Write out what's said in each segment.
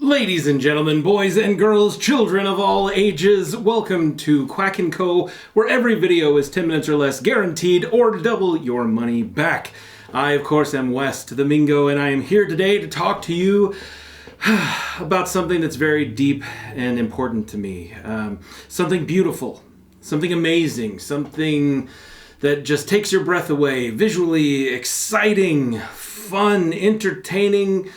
Ladies and gentlemen, boys and girls, children of all ages, welcome to Quack Co, where every video is 10 minutes or less guaranteed or double your money back. I, of course, am West the Mingo, and I am here today to talk to you about something that's very deep and important to me. Something beautiful, something amazing, something that just takes your breath away, visually exciting, fun, entertaining,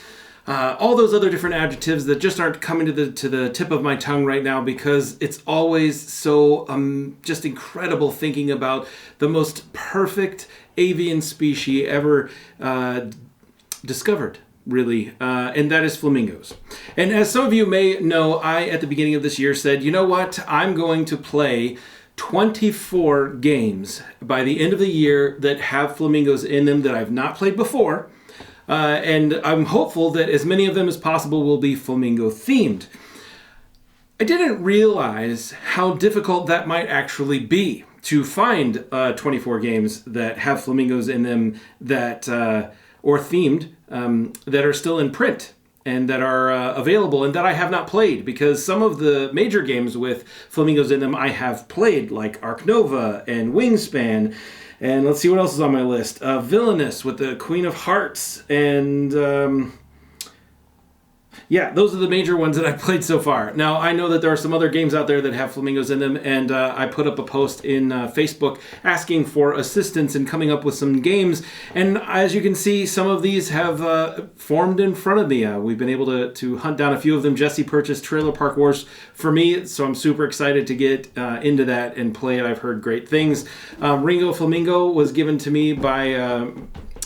all those other different adjectives that just aren't coming to the tip of my tongue right now, because it's always so just incredible thinking about the most perfect avian species ever discovered, really, and that is flamingos. And as some of you may know, I, at the beginning of this year, said, you know what, I'm going to play 24 games by the end of the year that have flamingos in them that I've not played before. And I'm hopeful that as many of them as possible will be flamingo themed. I didn't realize how difficult that might actually be to find 24 games that have flamingos in them that or themed that are still in print and that are available and that I have not played, because some of the major games with flamingos in them I have played, like Arc Nova and Wingspan. And let's see what else is on my list. Villainous with the Queen of Hearts. And yeah, those are the major ones that I've played so far. Now, I know that there are some other games out there that have flamingos in them. And I put up a post in Facebook asking for assistance in coming up with some games. And as you can see, some of these have formed in front of me. We've been able to hunt down a few of them. Jesse purchased Trailer Park Wars for me, so I'm super excited to get into that and play it. I've heard great things. Ringo Flamingo was given to me by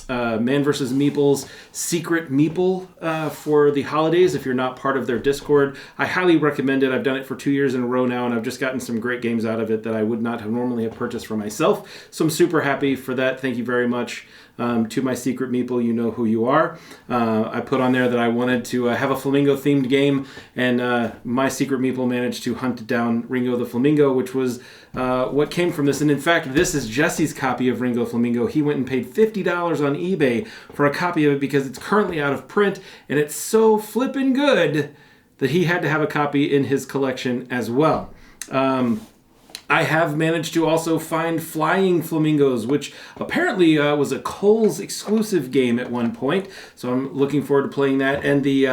Man vs. Meeple's Secret Meeple for the holidays. If you're not part of their Discord, I highly recommend it. I've done it for 2 years in a row now, and I've just gotten some great games out of it that I would not have normally have purchased for myself. So I'm super happy for that. Thank you very much to my Secret Meeple. You know who you are. I put on there that I wanted to have a flamingo themed game, and my Secret Meeple managed to hunt down Ringo the Flamingo, which was what came from this. And in fact, this is Jesse's copy of Ringo Flamingo. He went and paid $50 on eBay for a copy of it because it's currently out of print, and it's so flippin' good that he had to have a copy in his collection as well. I have managed to also find Flying Flamingos, which apparently was a Kohl's exclusive game at one point. So I'm looking forward to playing that. And the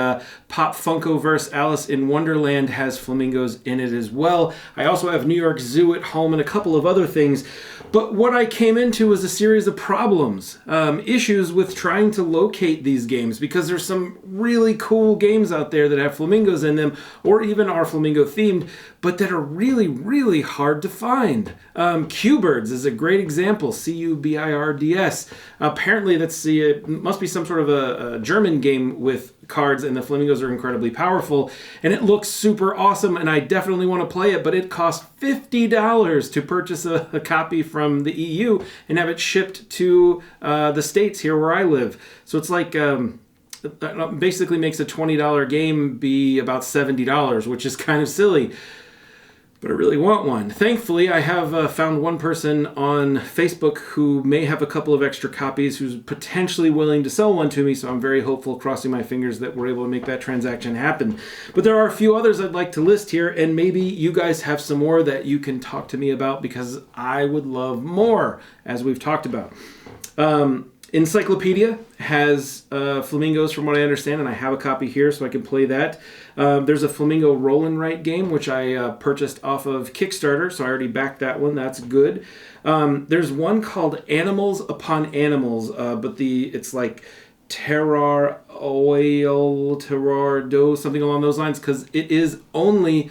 Pop Funkoverse Alice in Wonderland has flamingos in it as well. I also have New York Zoo at home and a couple of other things. But what I came into was a series of problems, issues with trying to locate these games, because there's some really cool games out there that have flamingos in them, or even are flamingo themed, but that are really, really hard to find. Q-Birds is a great example. Cubirds. Apparently it must be some sort of a German game with cards, and the flamingos are incredibly powerful, and it looks super awesome, and I definitely want to play it, but it costs $50 to purchase a copy from the EU and have it shipped to the States here where I live. So it's like that basically makes a $20 game be about $70, which is kind of silly. But I really want one. Thankfully, I have found one person on Facebook who may have a couple of extra copies, who's potentially willing to sell one to me, so I'm very hopeful, crossing my fingers, that we're able to make that transaction happen. But there are a few others I'd like to list here, and maybe you guys have some more that you can talk to me about, because I would love more, as we've talked about. Encyclopedia has flamingos, from what I understand, and I have a copy here so I can play that. There's a Flamingo Roll and Write game, which I purchased off of Kickstarter, so I already backed that one. That's good. There's one called Animals Upon Animals, but it's like Terrar Do, something along those lines, because it is only,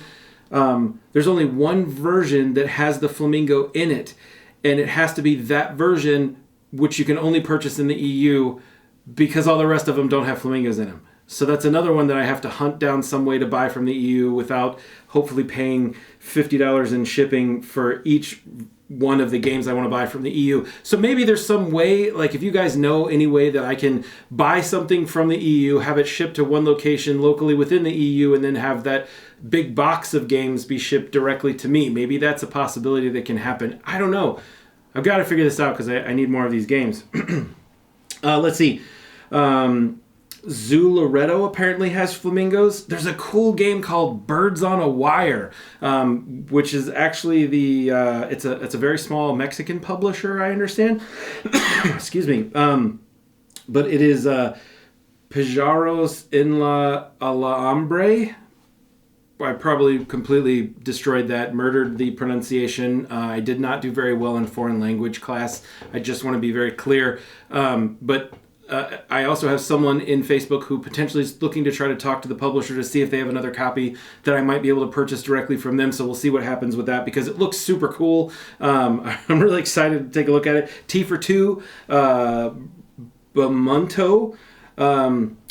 there's only one version that has the flamingo in it, and it has to be that version, which you can only purchase in the EU, because all the rest of them don't have flamingos in them. So that's another one that I have to hunt down some way to buy from the EU without hopefully paying $50 in shipping for each one of the games I want to buy from the EU. So maybe there's some way, like if you guys know any way that I can buy something from the EU, have it shipped to one location locally within the EU, and then have that big box of games be shipped directly to me. Maybe that's a possibility that can happen. I don't know. I've got to figure this out because I need more of these games. Let's see. Zoo Loretto apparently has flamingos. There's a cool game called Birds on a Wire, which is actually it's a very small Mexican publisher, I understand. Excuse me. But it is Pijaros en la Alambre. I probably completely destroyed that, murdered the pronunciation. I did not do very well in foreign language class. I just want to be very clear. But I also have someone in Facebook who potentially is looking to try to talk to the publisher to see if they have another copy that I might be able to purchase directly from them. So we'll see what happens with that because it looks super cool. I'm really excited to take a look at it. T for Two, Bamunto.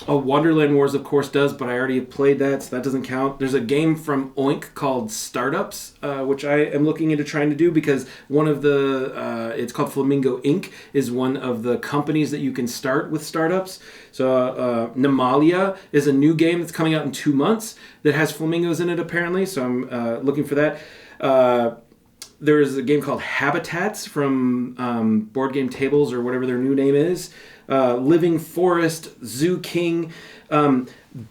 Wonderland Wars, of course, does, but I already played that, so that doesn't count. There's a game from Oink called Startups, which I am looking into trying to do because one of it's called Flamingo Inc., is one of the companies that you can start with startups. So Nemalia is a new game that's coming out in 2 months that has flamingos in it, apparently, so I'm looking for that. There's a game called Habitats from Board Game Tables, or whatever their new name is. Living Forest, Zoo King,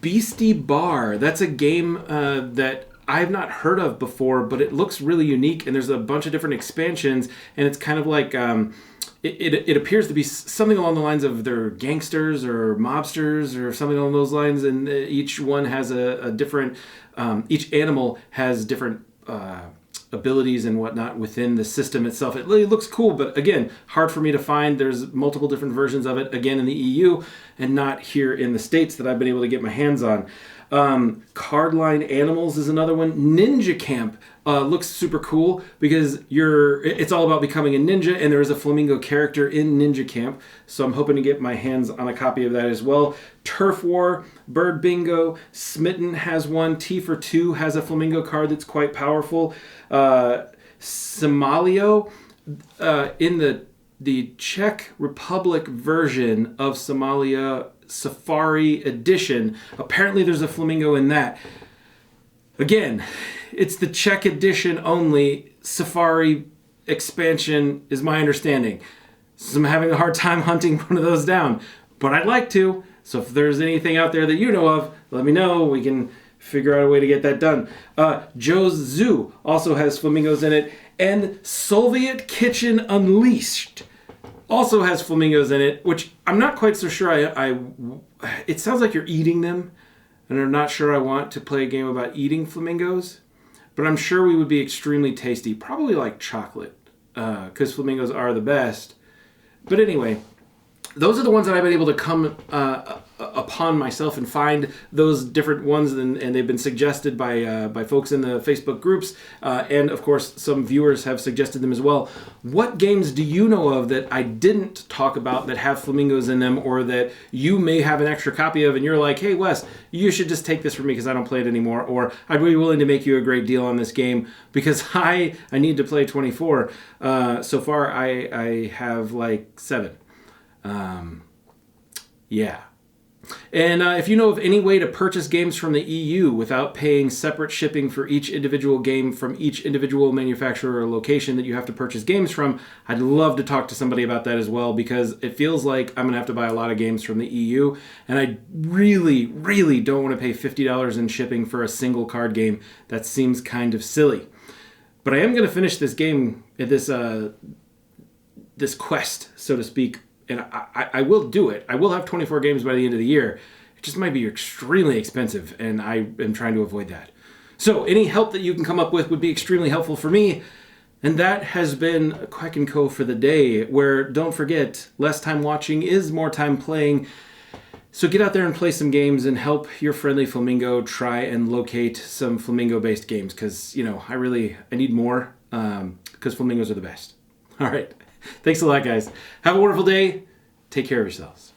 Beastie Bar. That's a game that I've not heard of before, but it looks really unique, and there's a bunch of different expansions, and it's kind of like it appears to be something along the lines of they're gangsters or mobsters or something along those lines, and each one has a different each animal has different abilities and whatnot within the system itself. It really looks cool, but again, hard for me to find. There's multiple different versions of it, again, in the EU and not here in the States that I've been able to get my hands on. Cardline Animals is another one. Ninja Camp looks super cool because it's all about becoming a ninja, and there is a flamingo character in Ninja Camp, so I'm hoping to get my hands on a copy of that as well. Turf War, Bird Bingo, Smitten has one. T for Two has a flamingo card that's quite powerful. Somalio, in the Czech Republic version of Somalia Safari Edition, apparently there's a flamingo in that. Again, it's the Czech edition only. Safari expansion is my understanding. So I'm having a hard time hunting one of those down, but I'd like to. So if there's anything out there that you know of, let me know. We can figure out a way to get that done. Joe's Zoo also has flamingos in it, and Soviet Kitchen Unleashed also has flamingos in it, which I'm not quite so sure. It sounds like you're eating them, and I'm not sure I want to play a game about eating flamingos, but I'm sure we would be extremely tasty, probably like chocolate, because flamingos are the best. But anyway, those are the ones that I've been able to come upon myself and find those different ones, and they've been suggested by folks in the Facebook groups, and of course some viewers have suggested them as well. What games do you know of that I didn't talk about that have flamingos in them, or that you may have an extra copy of and you're like, hey Wes, you should just take this from me because I don't play it anymore, or I'd be willing to make you a great deal on this game because I need to play 24. So far I have like 7. Yeah. And if you know of any way to purchase games from the EU without paying separate shipping for each individual game from each individual manufacturer or location that you have to purchase games from, I'd love to talk to somebody about that as well, because it feels like I'm going to have to buy a lot of games from the EU, and I really, really don't want to pay $50 in shipping for a single card game. That seems kind of silly. But I am going to finish this game, this quest, so to speak, and I will do it. I will have 24 games by the end of the year. It just might be extremely expensive, and I am trying to avoid that. So any help that you can come up with would be extremely helpful for me. And that has been Quack Co for the day, where, don't forget, less time watching is more time playing. So get out there and play some games and help your friendly flamingo try and locate some flamingo-based games, because, I need more, because flamingos are the best. All right. Thanks a lot, guys. Have a wonderful day. Take care of yourselves.